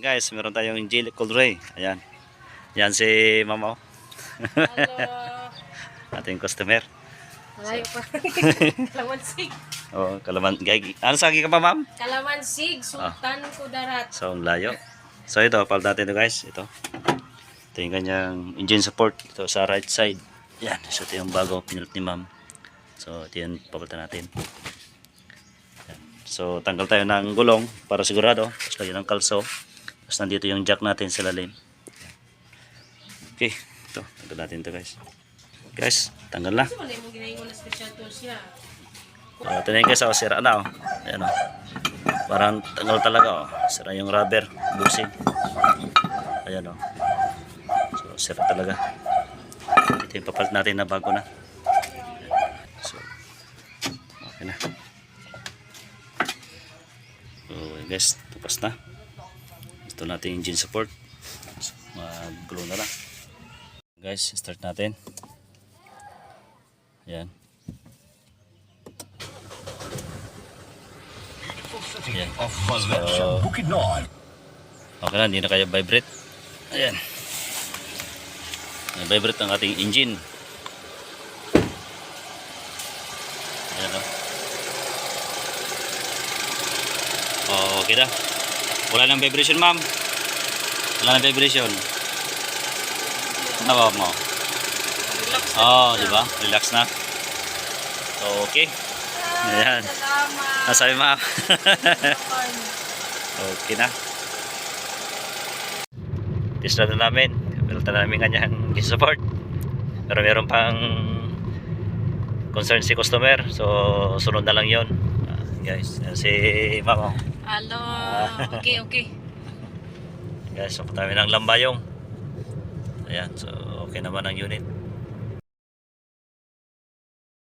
Guys, meron tayong jelly cold ray. Ayan. Yan si Mama. Hello. Ating customer. Malayo pa. Kalamansig. Oh, ano sagi ka pa, ma'am? Kalamansig, Sultan Kudarat. So, ang layo. So, ito, palit natin ito, guys. Ito. Ito yung kanyang engine support. Ito sa right side. Yan. So, ito yung bago pinulot ni ma'am. So, ito yung papalitan natin. Yan. So, tanggal tayo ng gulong para sigurado. Tapos lagyan ng kalso. Tapos nandito yung jack natin sa lalim. Okay. Ito. Tanggal natin ito, guys. Guys, tanggal na. Wala yung ginayin na special tools niya. Ito na yung guys, sira na. Ayan, parang tanggal talaga. Sira yung rubber, busing. Ayan, so sira talaga. Ito yung papalit natin na bago na. So, okay na. So guys, tapos na. Ito natin engine support. So, mag-glue na lang. Guys, start natin. Ayan. Ayan. So, okay na, hindi na kaya vibrate. Ayan. Vibrate ang ating engine. Ayan, okay na. Wala nang vibration, ma'am. Wala nang vibration. Ano ba mo? Di ba? Relax na. So, okay. Ayan. Nasabi, ma'am. Okay na. Test na namin. Pinutan na namin kanyang support. Pero meron pang concern si customer. So, sunod na lang yun. Guys, si ma'am. Hello. Okay. Guys, so tayo ng lambayong. Ayan, so okay naman ang unit.